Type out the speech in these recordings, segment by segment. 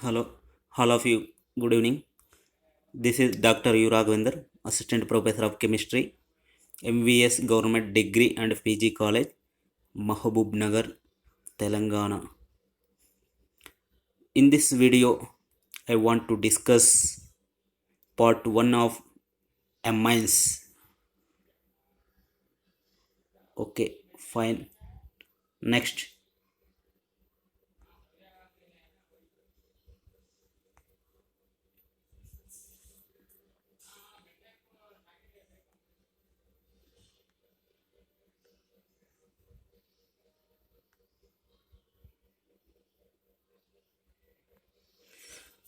Hello, all of you. Good evening. This is Dr. U. Raghavendra, Assistant Professor of Chemistry, MVS Government Degree and PG College, Mahabub Nagar, Telangana. In this video, I want to discuss part 1 of amines. Okay, fine. Next.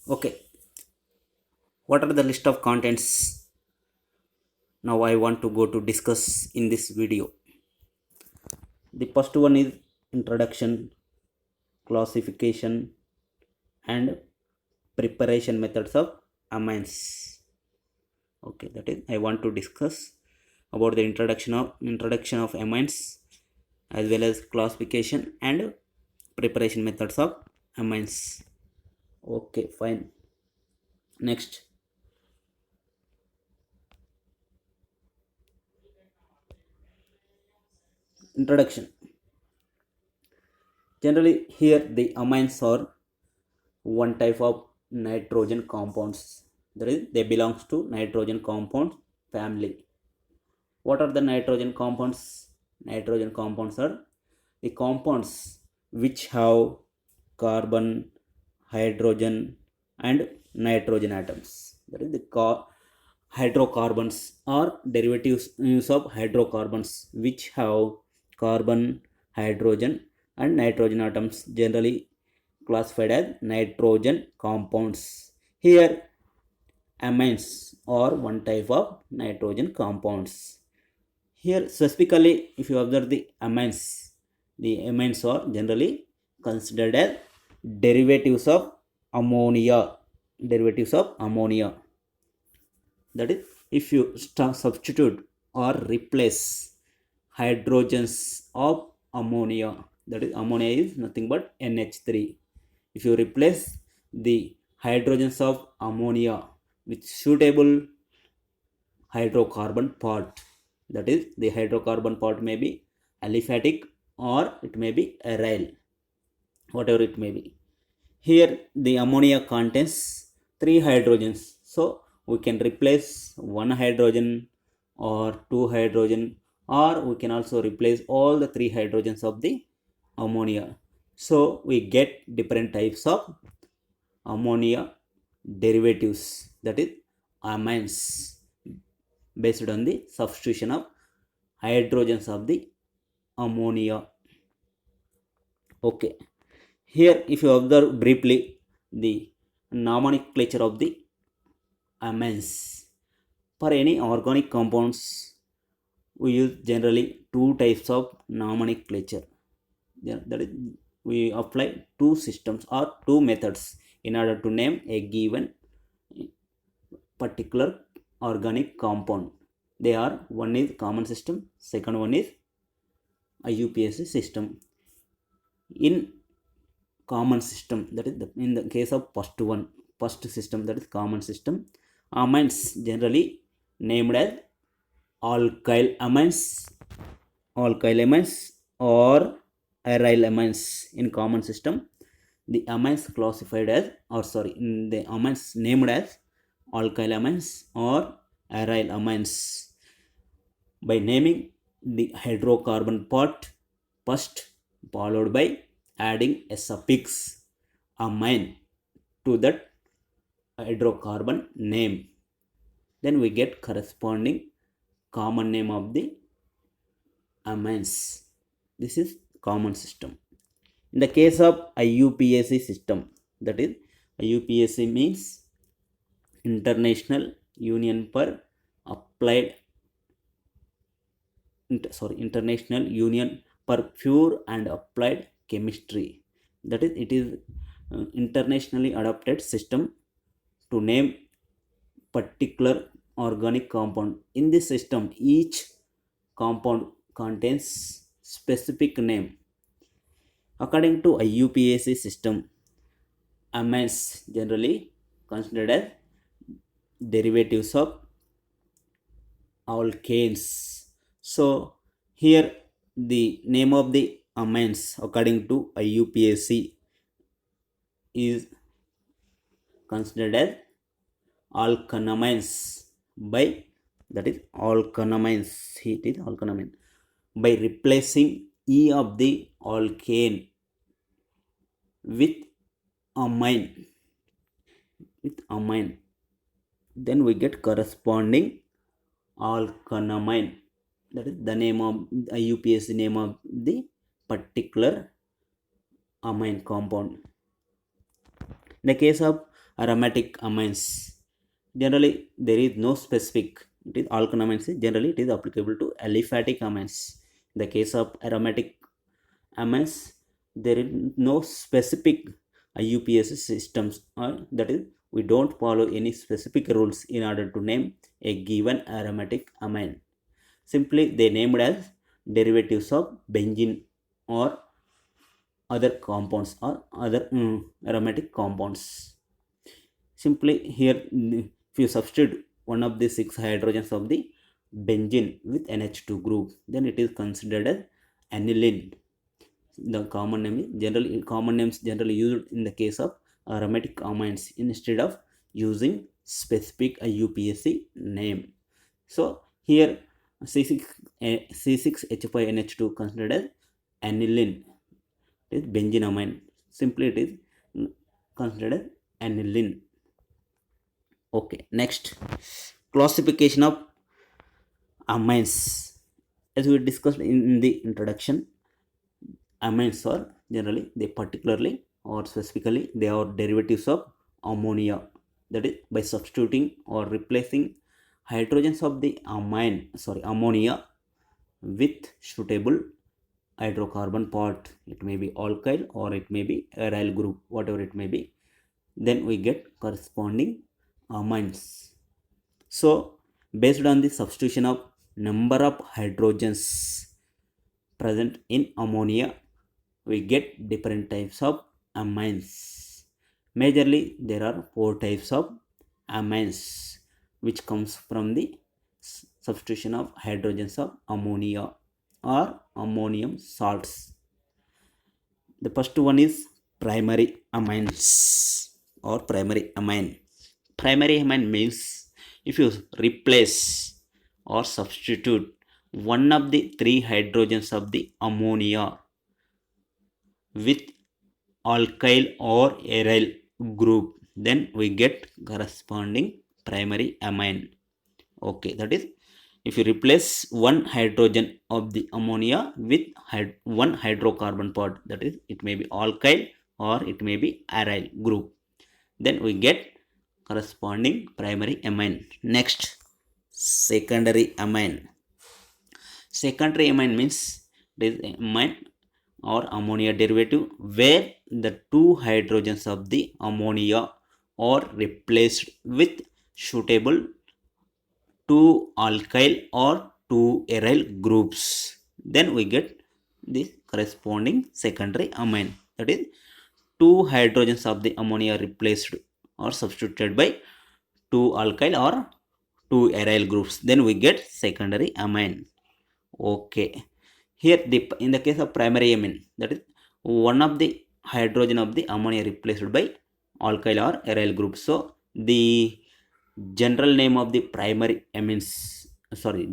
Okay, what are the list of contents now I want to go to discuss in this video? The first one is introduction, classification, and preparation methods of amines. Okay, that is I want to discuss about the introduction of amines as well as classification and preparation methods of amines. Okay, fine. Next, introduction. Generally here the amines are one type of nitrogen compounds, that is they belongs to nitrogen compound family. What are the nitrogen compounds? Nitrogen compounds are the compounds which have carbon, hydrogen, and nitrogen atoms. That is the hydrocarbons are derivatives of hydrocarbons which have carbon, hydrogen, and nitrogen atoms, generally classified as nitrogen compounds. Here amines are one type of nitrogen compounds. Here specifically if you observe the amines are generally considered as derivatives of ammonia. Derivatives of ammonia, that is if you substitute or replace hydrogens of ammonia, that is ammonia is nothing but NH3. If you replace the hydrogens of ammonia with suitable hydrocarbon part, that is the hydrocarbon part may be aliphatic or it may be aryl, whatever it may be. Here the ammonia contains three hydrogens, so we can replace one hydrogen or two hydrogen, or we can also replace all the three hydrogens of the ammonia. So we get different types of ammonia derivatives, that is amines, based on the substitution of hydrogens of the ammonia. Okay, here if you observe briefly the nomenclature of the amines. For any organic compounds we use generally two types of nomenclature. That is, we apply two systems or two methods in order to name a given particular organic compound. They are, one is common system, second one is IUPAC system. In common system, that is in the case of first system, that is common system, amines generally named as alkyl amines, or aryl amines. In common system the amines classified as, or sorry, in the amines named as alkyl amines or aryl amines by naming the hydrocarbon part first, followed by adding a suffix amine to that hydrocarbon name. Then we get corresponding common name of the amines. This is common system. In the case of IUPAC system, that is IUPAC means International Union for Applied International Union for Pure and Applied Chemistry. That is, it is internationally adopted system to name particular organic compound. In this system each compound contains specific name. According to IUPAC system, amines generally considered as derivatives of alkanes. So here the name of the amines according to IUPAC is considered as alkanamines by, that is alkanamines, it is alkanamine, by replacing E of the alkane with amine, then we get corresponding alkanamine, that is the name of IUPAC name of the particular amine compound. In the case of aromatic amines, generally there is no specific, it is alkanamines, generally it is applicable to aliphatic amines. In the case of aromatic amines, there is no specific IUPAC systems, or that is we don't follow any specific rules in order to name a given aromatic amine. Simply they named as derivatives of benzene or other compounds or other aromatic compounds. Simply here, if you substitute one of the 6 hydrogens of the benzene with NH2 group, then it is considered as aniline. The common name is generally, common names generally used in the case of aromatic amines instead of using specific IUPAC name. So here C6H5NH2 considered as aniline, it is benzene amine. Simply it is considered as aniline. Okay, next, classification of amines. As we discussed in the introduction, amines are generally, they particularly or specifically, they are derivatives of ammonia. That is, by substituting or replacing hydrogens of the ammonia with suitable hydrocarbon part, it may be alkyl or it may be aryl group, whatever it may be, then we get corresponding amines. So based on the substitution of number of hydrogens present in ammonia, we get different types of amines. Majorly there are 4 types of amines which comes from the substitution of hydrogens of ammonia or ammonium salts. The first one is primary amines or primary amine. Primary amine means if you replace or substitute one of the 3 hydrogens of the ammonia with alkyl or aryl group, then we get corresponding primary amine. Okay, that is, if you replace one hydrogen of the ammonia with one hydrocarbon part, that is, it may be alkyl or it may be aryl group, then we get corresponding primary amine. Next, secondary amine. Secondary amine means it is amine or ammonia derivative where the 2 hydrogens of the ammonia are replaced with suitable 2 alkyl or 2 aryl groups, then we get the corresponding secondary amine. That is, 2 hydrogens of the ammonia replaced or substituted by 2 alkyl or 2 aryl groups, then we get secondary amine. Okay, here in the case of primary amine, that is, one of the hydrogen of the ammonia replaced by alkyl or aryl group. So the general name of the primary amines, sorry,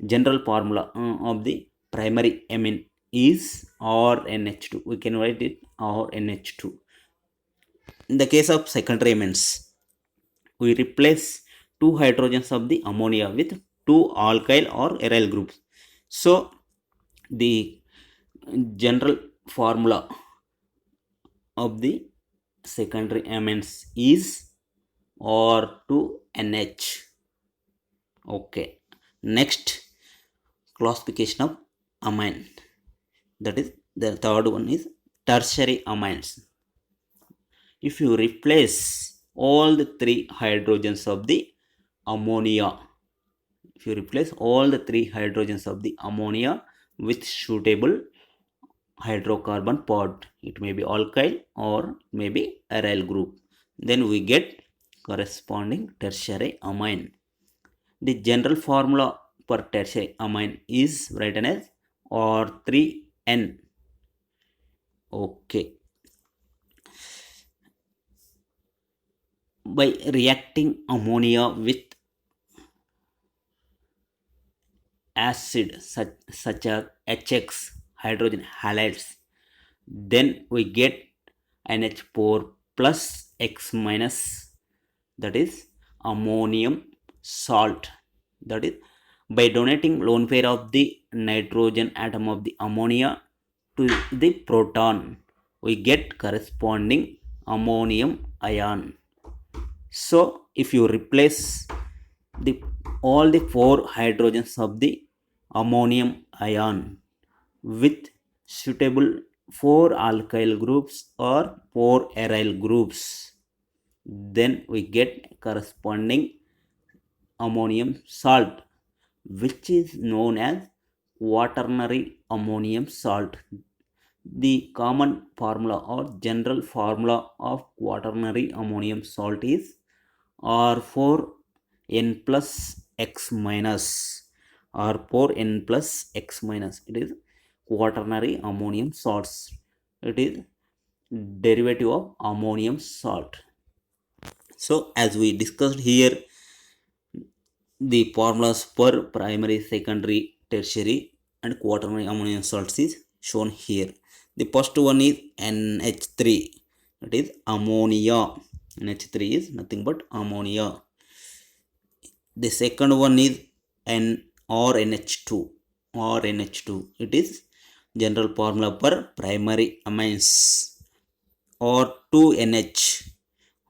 general formula of the primary amine is RNH2. We can write it RNH2. In the case of secondary amines, we replace 2 hydrogens of the ammonia with 2 alkyl or aryl groups. So the general formula of the secondary amines is R2NH. Okay, next, classification of amine. That is, the third one is tertiary amines. If you replace all the 3 hydrogens of the ammonia, with suitable hydrocarbon part. It may be alkyl or maybe aryl group. Then we get corresponding tertiary amine. The general formula for tertiary amine is written as R3N. Okay. By reacting ammonia with acid such as HX, hydrogen halides, then we get NH4 plus X minus, that is ammonium salt. That is, by donating lone pair of the nitrogen atom of the ammonia to the proton, we get corresponding ammonium ion. So if you replace the all the four hydrogens of the ammonium ion with suitable four alkyl groups or four aryl groups, then we get corresponding ammonium salt, which is known as quaternary ammonium salt. The common formula or general formula of quaternary ammonium salt is R4N plus X minus. R4N plus X minus. It is quaternary ammonium salts. It is derivative of ammonium salt. So as we discussed here, the formulas for primary, secondary, tertiary and quaternary ammonium salts is shown here. The first one is NH3, that is ammonia. NH3 is nothing but ammonia. The second one is RNH2. RNH2, it is general formula for primary amines. R2NH.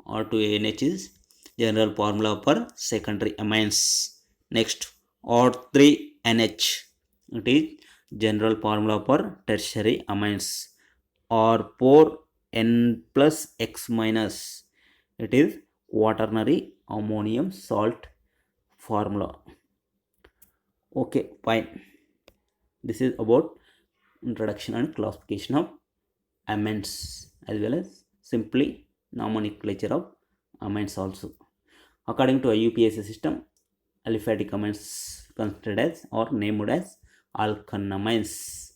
R2NH is general formula for secondary amines. Next, R3NH, it is general formula for tertiary amines. R4N plus X minus, it is quaternary ammonium salt formula. Okay, fine. This is about introduction and classification of amines, as well as simply nomenclature of amines also. According to a UPSC system, aliphatic amines considered as or named as alkanamines.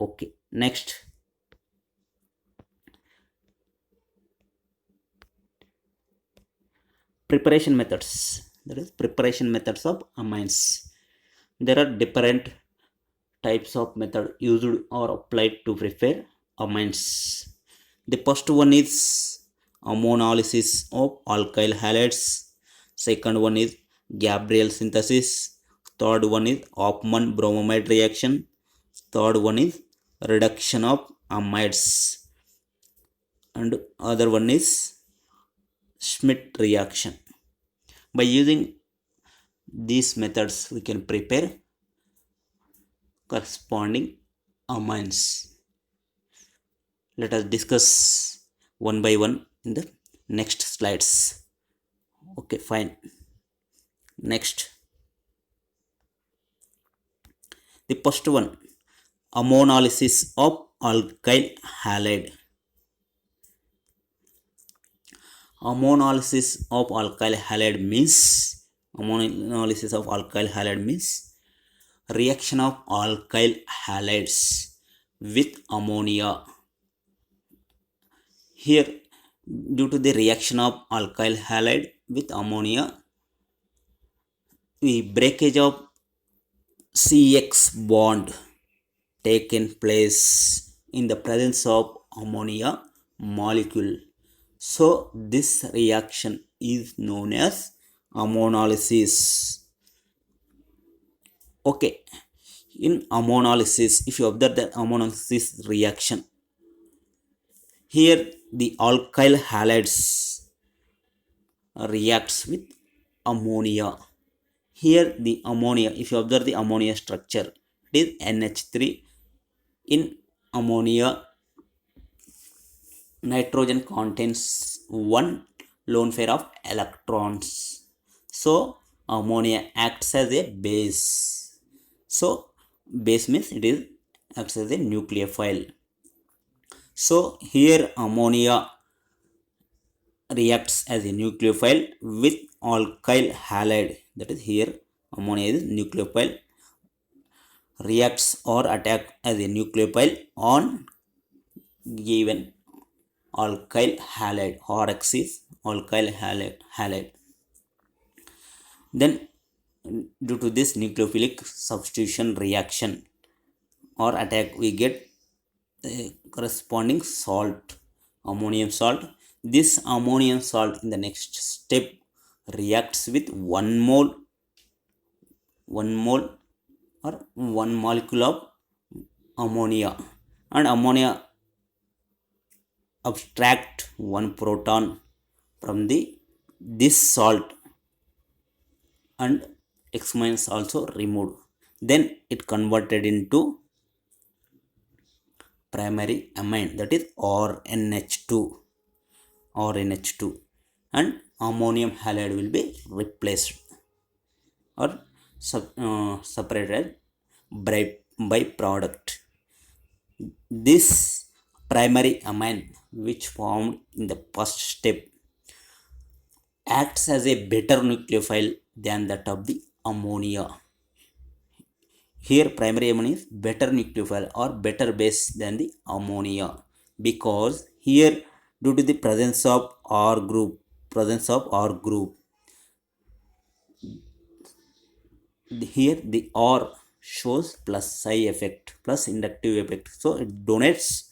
Okay, next. Preparation methods. That is preparation methods of amines. There are different types of method used or applied to prepare amines. The first one is ammonolysis of alkyl halides. Second one is Gabriel synthesis. Third one is Hofmann bromamide reaction. Third one is reduction of amides. And other one is Schmidt reaction. By using these methods, we can prepare corresponding amines. Let us discuss one by one in the next slides. Okay, fine. Next, the first one, ammonolysis of alkyl halide. Ammonolysis of alkyl halide means reaction of alkyl halides with ammonia. Here, due to the reaction of alkyl halide with ammonia, the breakage of CX bond taken place in the presence of ammonia molecule. So this reaction is known as ammonolysis. Okay, in ammonolysis, if you observe the ammonolysis reaction, here the alkyl halides reacts with ammonia. Here the ammonia, if you observe the ammonia structure, it is NH3. In ammonia, nitrogen contains one lone pair of electrons. So ammonia acts as a base. So base means it is acts as a nucleophile. So here ammonia reacts as a nucleophile with alkyl halide. That is here ammonia is nucleophile, reacts or attack as a nucleophile on given alkyl halide. RX is alkyl halide. Then due to this nucleophilic substitution reaction or attack, we get corresponding salt, ammonium salt. This ammonium salt in the next step reacts with 1 mole or 1 molecule of ammonia, and ammonia abstract 1 proton from the this salt, and X minus also removed. Then it converted into primary amine, that is RNH2, and ammonium halide will be replaced or separated by product. This primary amine which formed in the first step acts as a better nucleophile than that of the ammonia. Here primary amine is better nucleophile or better base than the ammonia, because here due to the presence of R group, here the R shows plus psi effect, plus inductive effect, so it donates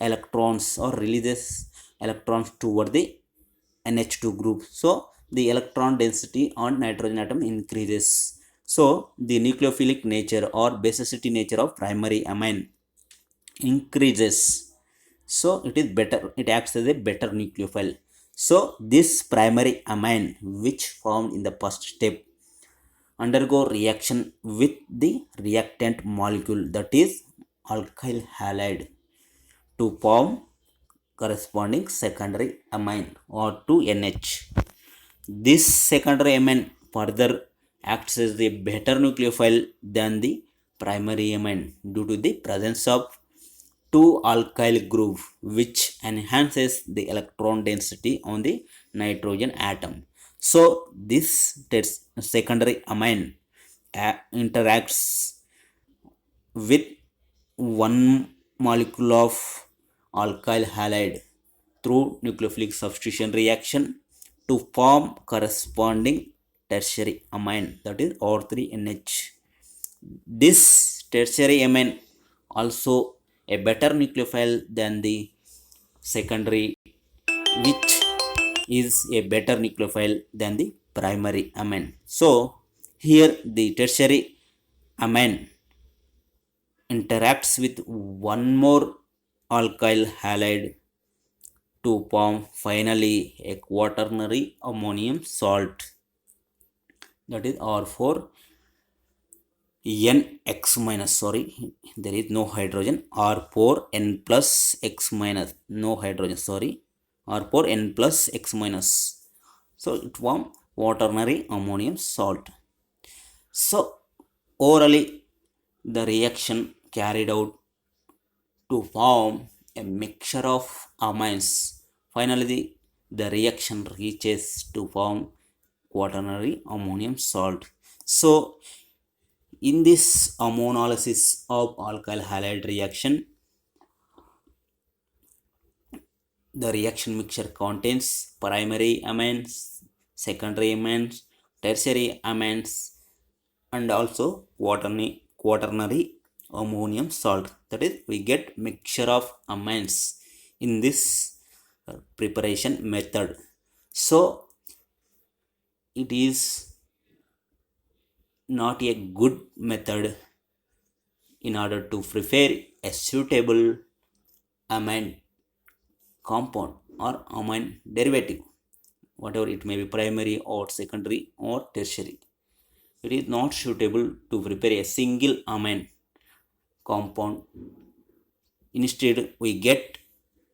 electrons or releases electrons toward the NH2 group. So the electron density on nitrogen atom increases. So the nucleophilic nature or basicity nature of primary amine increases. So it is better, it acts as a better nucleophile. So this primary amine which formed in the first step undergo reaction with the reactant molecule, that is alkyl halide, to form corresponding secondary amine or to NH. This secondary amine further acts as a better nucleophile than the primary amine due to the presence of two alkyl group, which enhances the electron density on the nitrogen atom. So this secondary amine interacts with 1 molecule of alkyl halide through nucleophilic substitution reaction to form corresponding tertiary amine, that is R3NH. This tertiary amine also a better nucleophile than the secondary, which is a better nucleophile than the primary amine. So here the tertiary amine interacts with one more alkyl halide to form finally a quaternary ammonium salt, that is R4 NX minus, sorry, there is no hydrogen, R4 N plus X minus, no hydrogen, sorry, R4 N plus X minus. So it forms quaternary ammonium salt. So orally the reaction carried out to form a mixture of amines. Finally the reaction reaches to form quaternary ammonium salt. So in this ammonolysis of alkyl halide reaction, the reaction mixture contains primary amines, secondary amines, tertiary amines, and also quaternary ammonium salt. That is, we get mixture of amines in this preparation method. So it is not a good method in order to prepare a suitable amine compound or amine derivative, whatever it may be, primary or secondary or tertiary. It is not suitable to prepare a single amine compound. Instead we get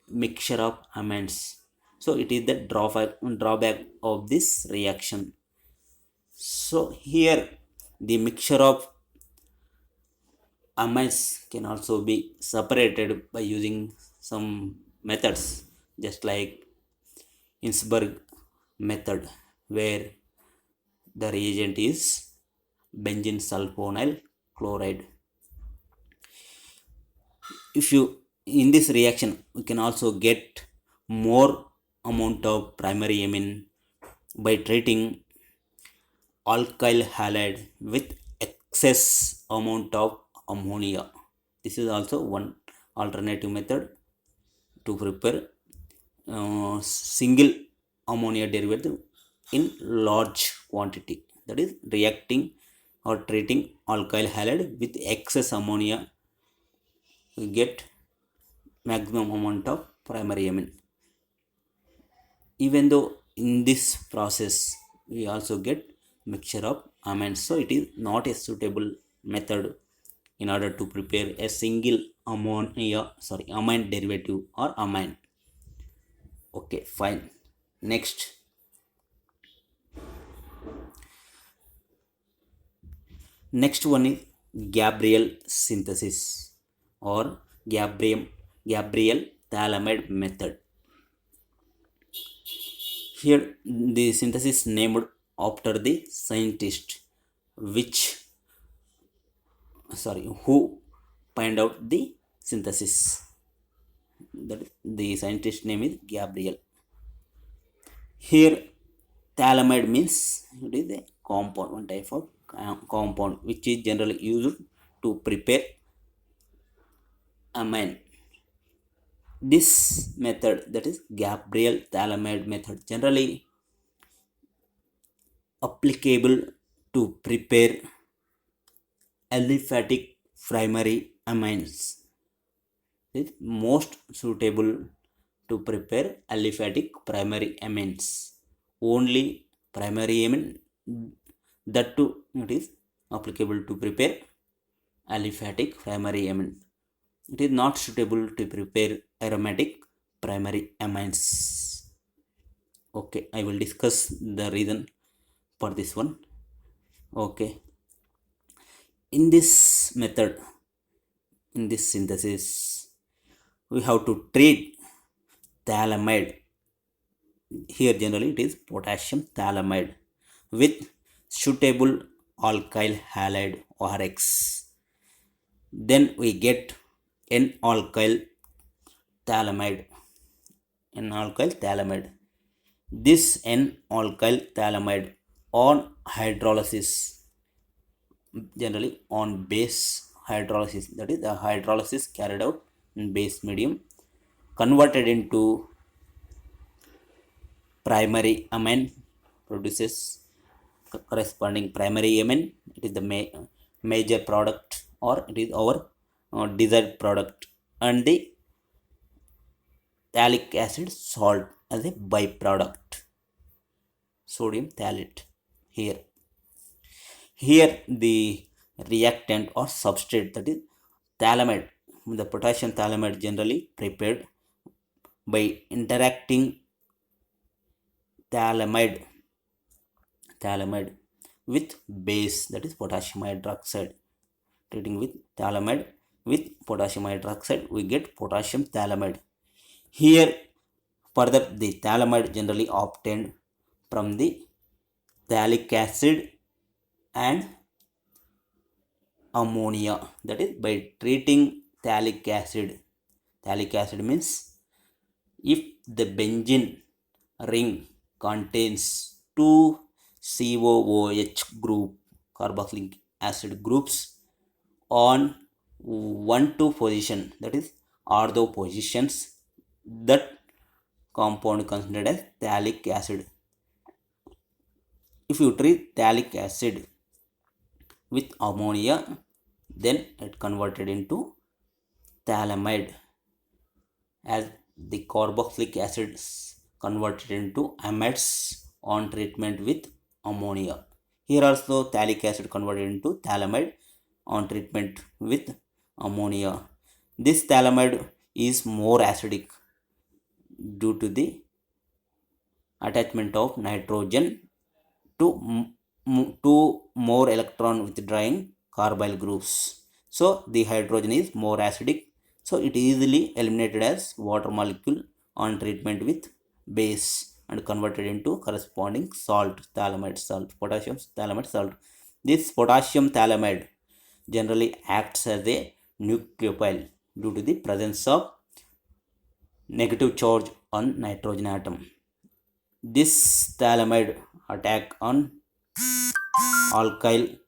mixture of amines. So it is the drawback of this reaction. So here the mixture of amines can also be separated by using some methods, just like Innsberg method, where the reagent is benzene sulfonyl chloride. If you in this reaction we can also get more amount of primary amine by treating alkyl halide with excess amount of ammonia. This is also one alternative method to prepare single ammonia derivative in large quantity, that is reacting or treating alkyl halide with excess ammonia, we get maximum amount of primary amine. Even though in this process we also get mixture of amines, so it is not a suitable method in order to prepare a single amine derivative or amine. Okay, fine. Next one is Gabriel synthesis or Gabriel Thalamide method. Here the synthesis named after the scientist which who find out the synthesis. That the scientist name is Gabriel. Here thalamide means it is a compound, one type of compound which is generally used to prepare amine. This method, that is Gabriel Thalamide method, generally applicable to prepare aliphatic primary amines. It is most suitable to prepare aliphatic primary amines. Only primary amine, that too it is applicable to prepare aliphatic primary amine. It is not suitable to prepare aromatic primary amines. Okay, I will discuss the reason for this one. Okay, in this method, in this synthesis, we have to treat thalamide. Here generally it is potassium thalamide with suitable alkyl halide ORX. Then we get n alkyl thalamide. This n alkyl thalamide on hydrolysis, generally on base hydrolysis, that is the hydrolysis carried out in base medium, converted into primary amine, produces corresponding primary amine. It is the major product, or it is our desired product, and the phthalic acid salt as a byproduct, sodium phthalate. Here the reactant or substrate, that is thalamide, the potassium thalamide, generally prepared by interacting thalamide with base, that is potassium hydroxide. Treating with thalamide with potassium hydroxide, we get potassium thalamide. Here further the thalamide generally obtained from the phthalic acid and ammonia, that is by treating phthalic acid. Phthalic acid means if the benzene ring contains two COOH group, carboxylic acid groups, on 1,2 position, that is ortho positions, that compound considered as phthalic acid. If you treat phthalic acid with ammonia, then it converted into thalamide, as the carboxylic acids converted into amides on treatment with ammonia. Here also phthalic acid converted into thalamide on treatment with ammonia. This thalamide is more acidic due to the attachment of nitrogen to two more electron withdrawing carbyl groups. So the hydrogen is more acidic, so it is easily eliminated as water molecule on treatment with base and converted into corresponding salt, phthalimide salt, potassium phthalimide salt. This potassium phthalimide generally acts as a nucleophile due to the presence of negative charge on nitrogen atom. This phthalimide attack on alkyl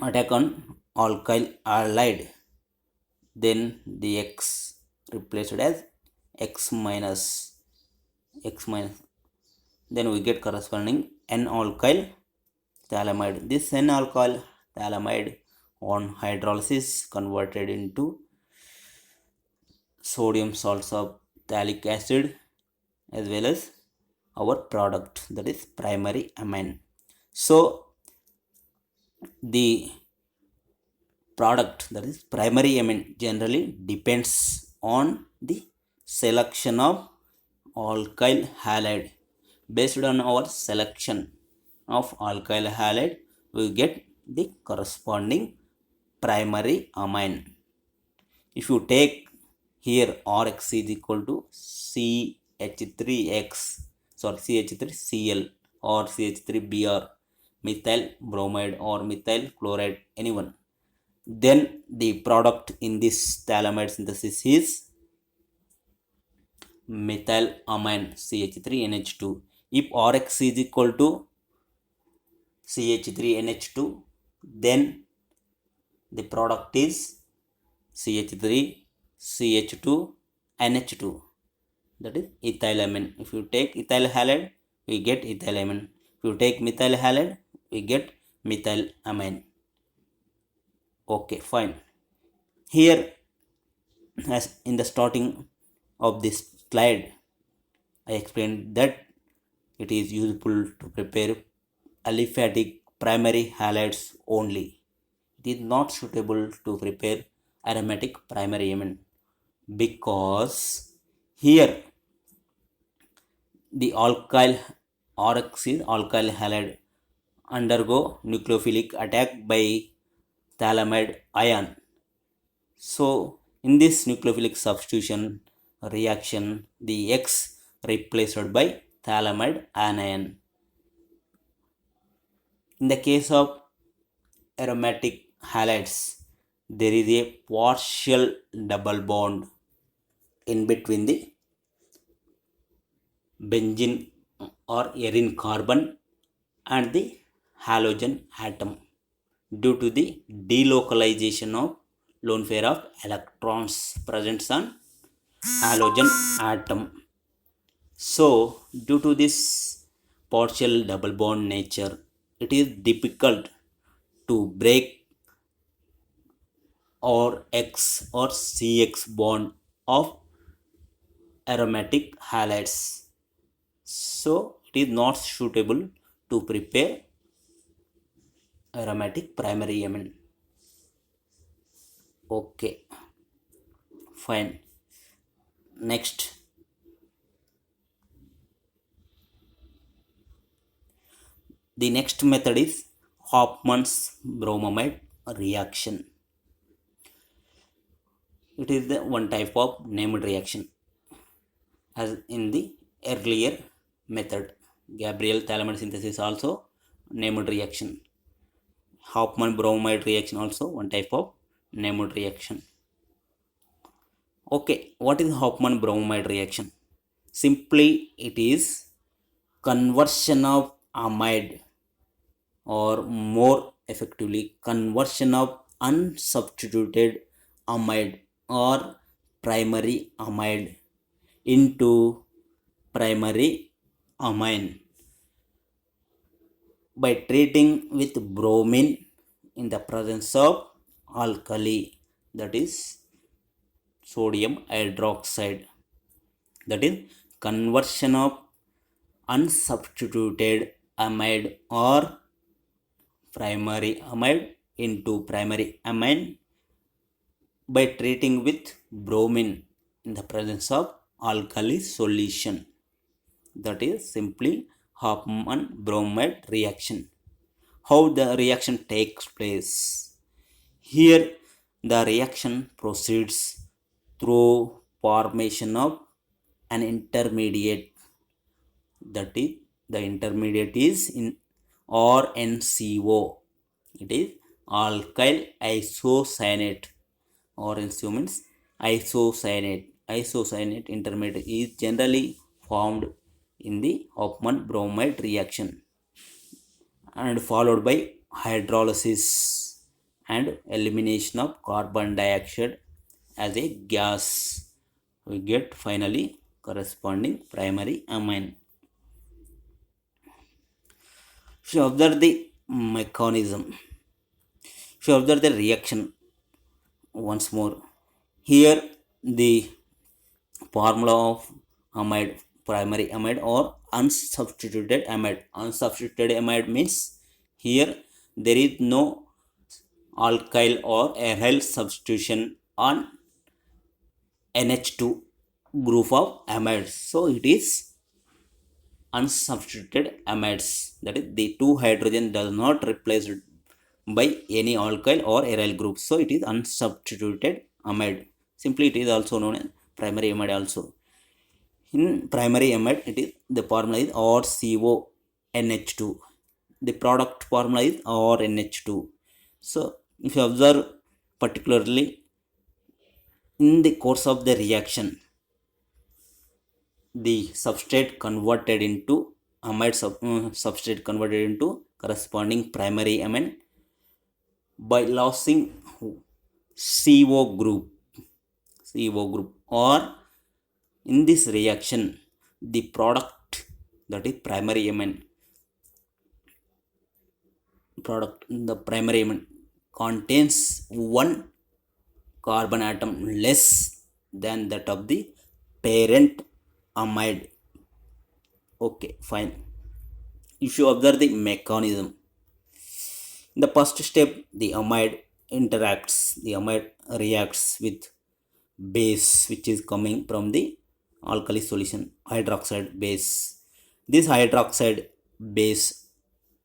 attack on alkyl halide, then the X replaced as X minus X minus, then we get corresponding N alkyl phthalimide. This N alkyl phthalimide on hydrolysis converted into sodium salts of phthalic acid as well as our product, that is primary amine. So the product, that is primary amine, generally depends on the selection of alkyl halide. Based on our selection of alkyl halide, we get the corresponding primary amine. If you take here Rx is equal to CH3X, sorry, CH3Cl or CH3Br, methyl bromide or methyl chloride, anyone, then the product in this phthalimide synthesis is methyl amine CH3NH2. If Rx is equal to CH3NH2, then the product is CH3CH2NH2, that is ethylamine. If you take ethyl halide, we get ethylamine. If you take methyl halide, we get methylamine. Okay, fine. Here, as in the starting of this slide, I explained that it is useful to prepare aliphatic primary halides only. It is not suitable to prepare aromatic primary amine, because here the alkyl Rx is alkyl halide undergo nucleophilic attack by phthalimide ion. So in this nucleophilic substitution reaction, the X replaced by phthalimide anion. In the case of aromatic halides, there is a partial double bond in between the benzene or arene carbon and the halogen atom due to the delocalization of lone pair of electrons present on halogen atom. So due to this partial double bond nature, it is difficult to break or X or CX bond of aromatic halides. So it is not suitable to prepare aromatic primary amine. Okay, fine. Next, the next method is Hofmann's bromamide reaction. It is the one type of named reaction as in the earlier method. Gabriel phthalimide synthesis also named reaction. Hofmann bromide reaction also one type of named reaction. Okay, what is Hofmann bromide reaction? Simply, it is conversion of amide, or more effectively conversion of unsubstituted amide or primary amide into primary amine by treating with bromine in the presence of alkali, that is sodium hydroxide. That is conversion of unsubstituted amide or primary amide into primary amine by treating with bromine in the presence of alkali solution. That is simply Hofmann bromide reaction. How the reaction takes place? Here the reaction proceeds through formation of an intermediate, that is the intermediate is in RnCO. It is alkyl isocyanate. RnCO means isocyanate. Isocyanate intermediate is generally formed in the Hofmann bromide reaction and followed by hydrolysis and elimination of carbon dioxide as a gas. We get finally corresponding primary amine. If you observe the mechanism, if you observe the reaction once more, here the formula of amide, primary amide or unsubstituted amide. Unsubstituted amide means here there is no alkyl or aryl substitution on NH2 group of amides. So it is unsubstituted amides. That is, the two hydrogen does not replaced by any alkyl or aryl group. So it is unsubstituted amide. Simply it is also known as primary amide also. In primary amide, it is the formula is RCONH2. The product formula is RNH2. So if you observe particularly in the course of the reaction, the substrate converted into amide substrate converted into corresponding primary amine by losing CO group. CO group, or in this reaction the product, that is primary amine product, the primary amine contains one carbon atom less than that of the parent amide. Okay, fine. If you observe the mechanism, in the first step the amide reacts with base which is coming from the alkali solution, hydroxide base. This hydroxide base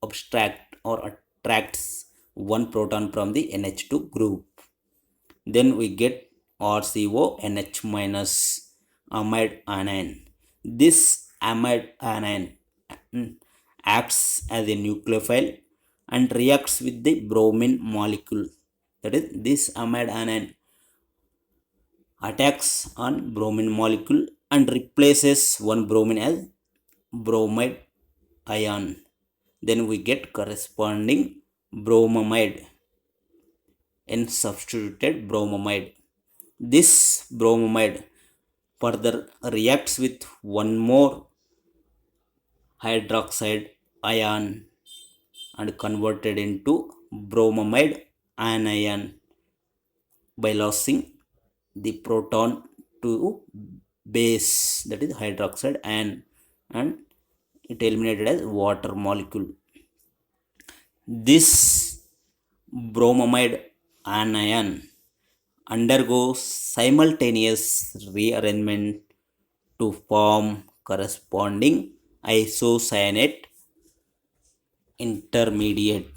abstract or attracts one proton from the NH2 group. Then we get RCONH minus amide anion. This amide anion acts as a nucleophile and reacts with the bromine molecule. That is, this amide anion attacks on bromine molecule and replaces one bromine as bromide ion. Then we get corresponding bromamide and substituted bromamide. This bromamide further reacts with one more hydroxide ion and converted into bromamide anion by losing the proton to base, that is hydroxide ion, and it eliminated as water molecule. This bromamide anion undergoes simultaneous rearrangement to form corresponding isocyanate intermediate.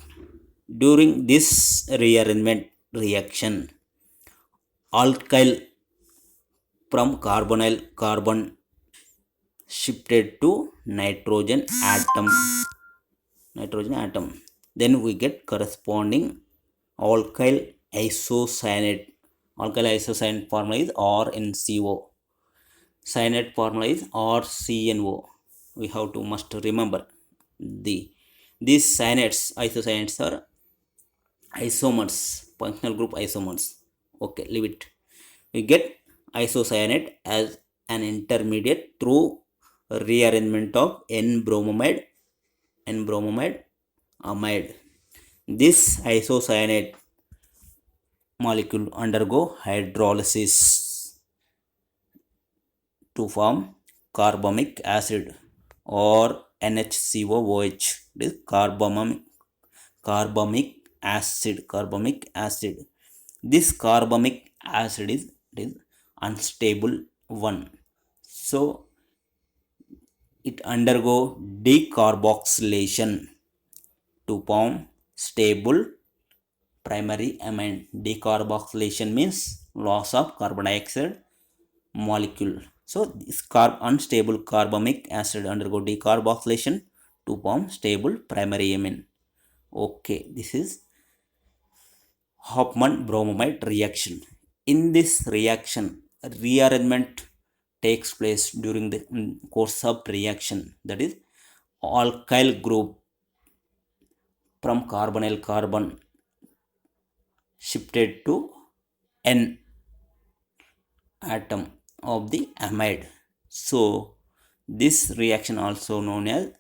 During this rearrangement reaction, alkyl from carbonyl carbon shifted to nitrogen atom. Then we get corresponding alkyl isocyanate. Alkyl isocyanate formula is RnCO. Cyanate formula is RCNO. We have to must remember these cyanates, isocyanates are isomers, functional group isomers. Okay, leave it. We get isocyanate as an intermediate through rearrangement of N-bromamide amide. This isocyanate molecule undergo hydrolysis to form carbamic acid or NHCOOH. This carbamic acid. This carbamic acid is unstable one. So it undergo decarboxylation to form stable primary amine. Decarboxylation means loss of carbon dioxide molecule. So this unstable carbamic acid undergo decarboxylation to form stable primary amine. Okay, this is Hofmann bromamide reaction. In this reaction, rearrangement takes place during the course of reaction. That is, alkyl group from carbonyl carbon shifted to N atom of the amide. So this reaction also known as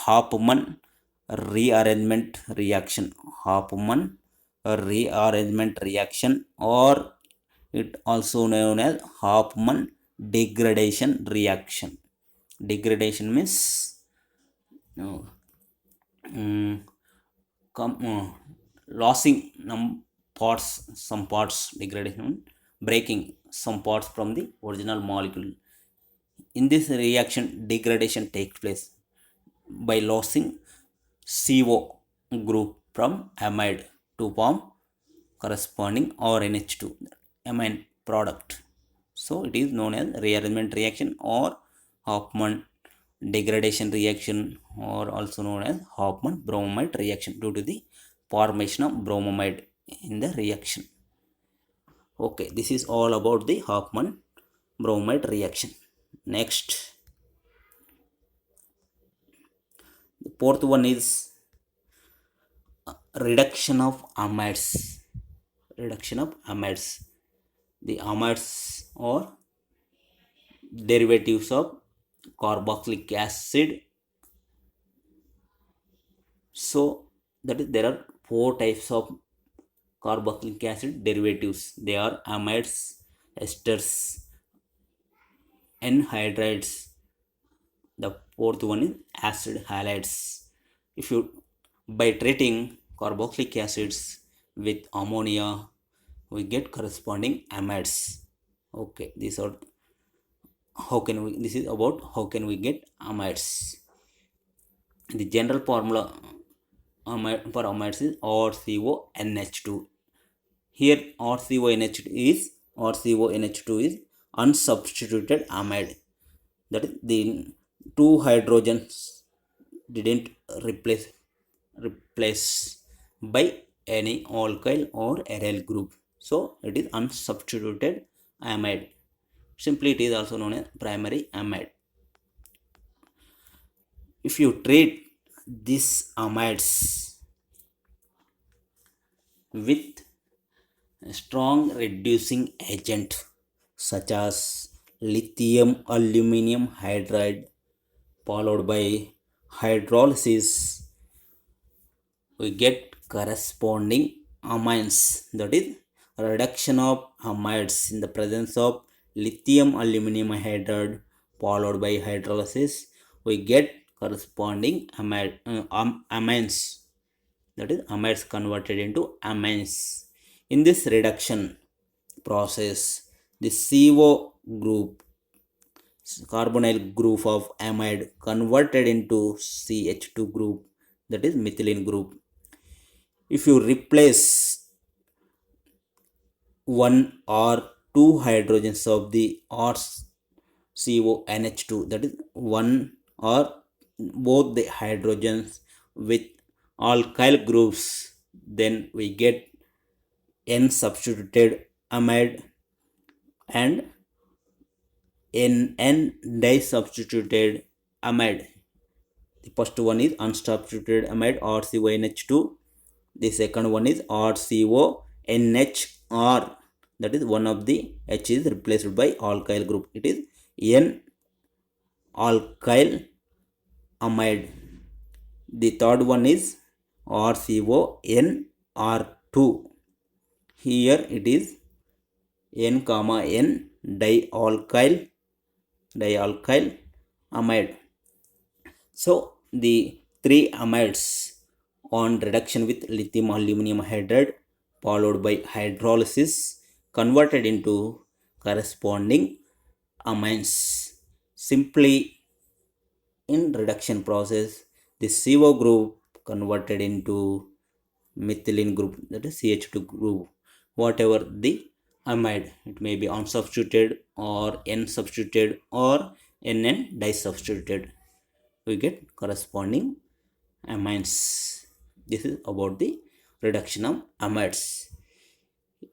Hofmann rearrangement reaction. Hofmann rearrangement reaction, or it also known as Hofmann degradation reaction. Degradation means uh, mm, losing some parts, degradation, breaking some parts from the original molecule. In this reaction, degradation takes place by losing CO group from amide to form corresponding RNH2 amine product. So it is known as rearrangement reaction or Hofmann degradation reaction, or also known as Hofmann bromamide reaction, due to the formation of bromamide in the reaction. Okay, this is all about the Hofmann bromamide reaction. Next, the fourth one is reduction of amides. Reduction of amides. The amides are derivatives of carboxylic acid. So that is, there are four types of carboxylic acid derivatives. They are amides, esters, anhydrides. The fourth one is acid halides. If you, by treating carboxylic acids with ammonia, we get corresponding amides. Okay, these are how can we, this is about how can we get amides. The general formula for amides is RCONH2. Here RCONH2 is unsubstituted amide. That is, the two hydrogens didn't replace by any alkyl or aryl group. So it is unsubstituted amide. Simply it is also known as primary amide. If you treat these amides with a strong reducing agent such as lithium aluminum hydride followed by hydrolysis, we get corresponding amines. That is, reduction of amides in the presence of lithium aluminum hydride followed by hydrolysis, we get corresponding amines. That is, amides converted into amines. In this reduction process, the CO group, carbonyl group of amide, converted into CH2 group, that is methylene group. If you replace one or two hydrogens of the RCONH2, that is one or both the hydrogens with alkyl groups, then we get N substituted amide and NN disubstituted amide. The first one is unsubstituted amide RCONH2. The second one is RCONHR. That is, one of the H is replaced by alkyl group. It is N alkyl amide. The third one is RCONR2. Here it is N comma N dialkyl amide. So the three amides on reduction with lithium aluminum hydride followed by hydrolysis converted into corresponding amines. Simply, in reduction process, the CO group converted into methylene group, that is CH2 group, whatever the amide, it may be unsubstituted or N substituted or NN disubstituted, we get corresponding amines. This is about the reduction of amides.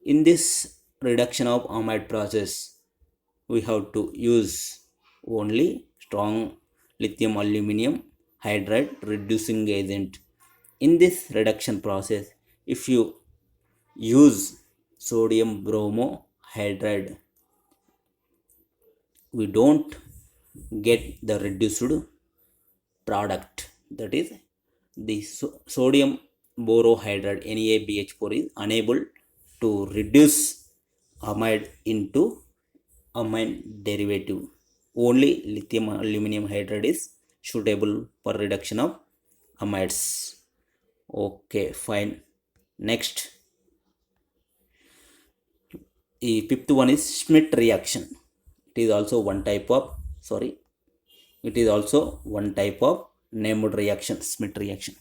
In this reduction of amide process, we have to use only strong lithium aluminum hydride reducing agent. In this reduction process, if you use sodium bromohydride, we don't get the reduced product, that is the sodium borohydride NaBH4 is unable to reduce amide into amine derivative. Only lithium aluminum hydride is suitable for reduction of amides. Okay, fine. Next, the fifth one is Schmidt reaction. It is also one type of, sorry, it is also one type of named reaction, Schmidt reaction.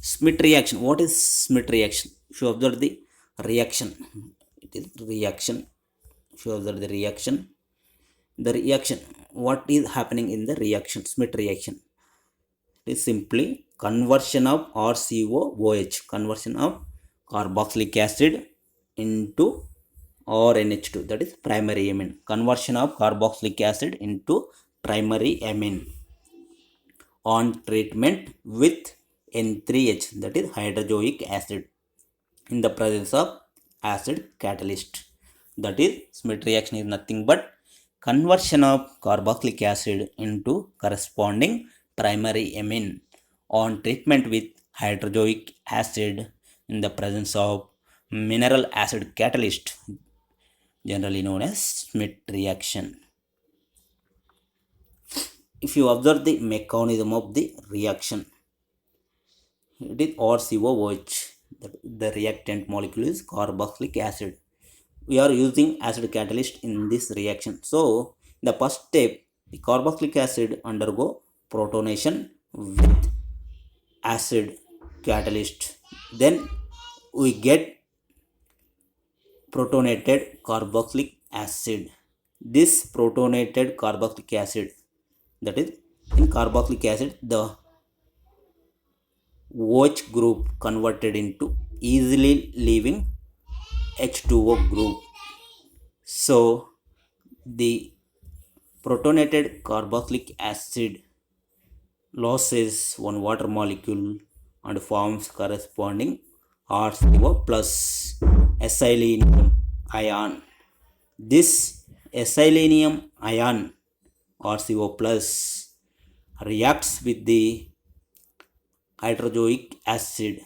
Schmidt reaction, what is Schmidt reaction? If you observe the reaction, it is reaction. If you observe the reaction, what is happening in the reaction, Schmidt reaction? It is simply conversion of RCOOH, conversion of carboxylic acid into RNH2, that is primary amine, conversion of carboxylic acid into primary amine on treatment with N3H, that is hydrozoic acid, in the presence of acid catalyst. That is, Schmidt reaction is nothing but conversion of carboxylic acid into corresponding primary amine on treatment with hydrozoic acid in the presence of mineral acid catalyst, generally known as Schmidt reaction. If you observe the mechanism of the reaction, it is RCOOH. The reactant molecule is carboxylic acid. We are using acid catalyst in this reaction. So, the first step, the carboxylic acid undergo protonation with acid catalyst. Then we get protonated carboxylic acid. This protonated carboxylic acid, that is, in carboxylic acid, the OH group converted into easily leaving H2O group. So, the protonated carboxylic acid loses one water molecule and forms corresponding RCO plus acylenium ion. This acylenium ion RCO plus reacts with the hydrozoic acid,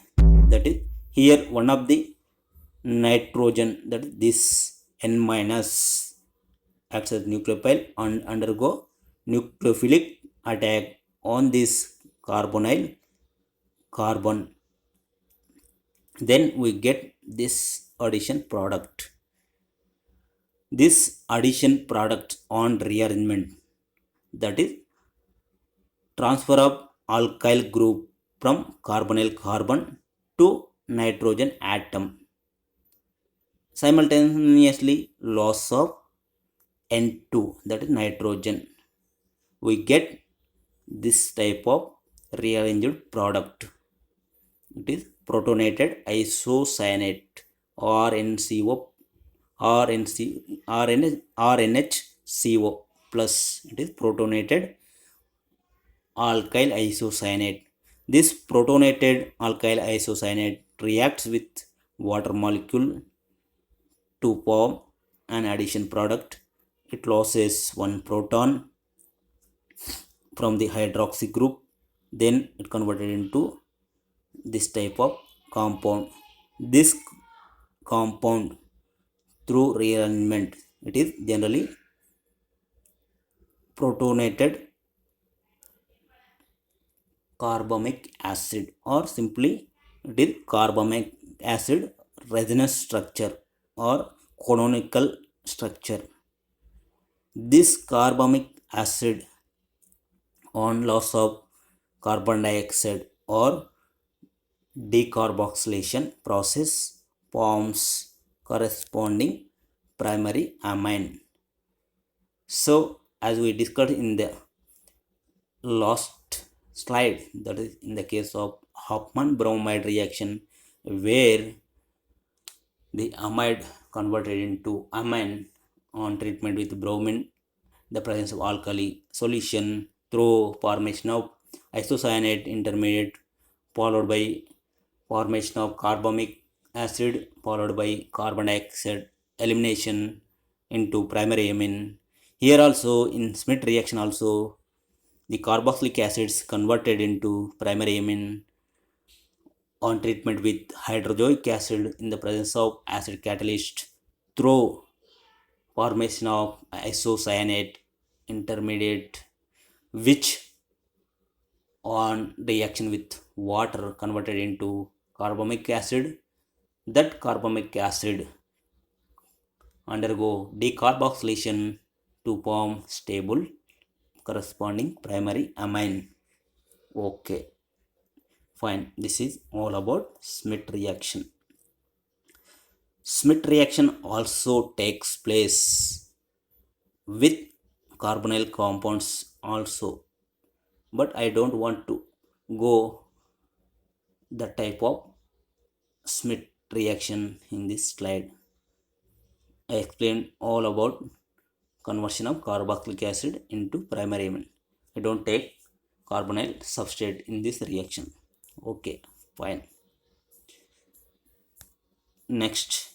that is here one of the nitrogen, that is this N minus, acts as nucleophile and undergo nucleophilic attack on this carbonyl carbon. Then we get this addition product. This addition product on rearrangement, that is transfer of alkyl group from carbonyl carbon to nitrogen atom, simultaneously loss of N2, that is nitrogen. We get this type of rearranged product. It is protonated isocyanate RNCO RNHCO plus. It is protonated alkyl isocyanate. This protonated alkyl isocyanate reacts with water molecule to form an addition product. It loses one proton from the hydroxy group, then it converted into this type of compound. This compound, through rearrangement, it is generally protonated carbamic acid, or simply it is carbamic acid resonance structure or canonical structure. This carbamic acid on loss of carbon dioxide or decarboxylation process forms corresponding primary amine. So as we discussed in the last slide, that is in the case of Hofmann bromide reaction, where the amide converted into amine on treatment with bromine, the presence of alkali solution through formation of isocyanate intermediate, followed by formation of carbamic acid, followed by carbon dioxide elimination into primary amine. Here also in Smith reaction also, the carboxylic acids converted into primary amine on treatment with hydrozoic acid in the presence of acid catalyst through formation of isocyanate intermediate, which on reaction with water converted into carbamic acid. That carbamic acid undergo decarboxylation to form stable corresponding primary amine. Okay, fine. This is all about Smith reaction. Smith reaction also takes place with carbonyl compounds also, but I don't want to go the type of Smith reaction in this slide. I explained all about conversion of carboxylic acid into primary amine. I don't take carbonyl substrate in this reaction. Okay, fine. Next,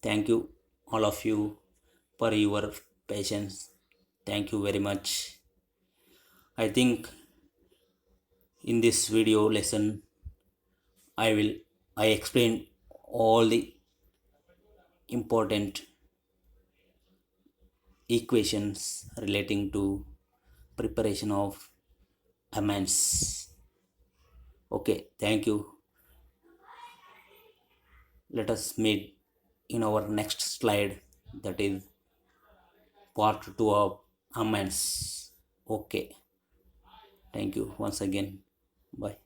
thank you all of you for your patience. Thank you very much. I think in this video lesson I I explain all the important equations relating to preparation of amines. Okay, thank you. Let us meet in our next slide, that is part 2 of amines. Okay, thank you once again. Bye.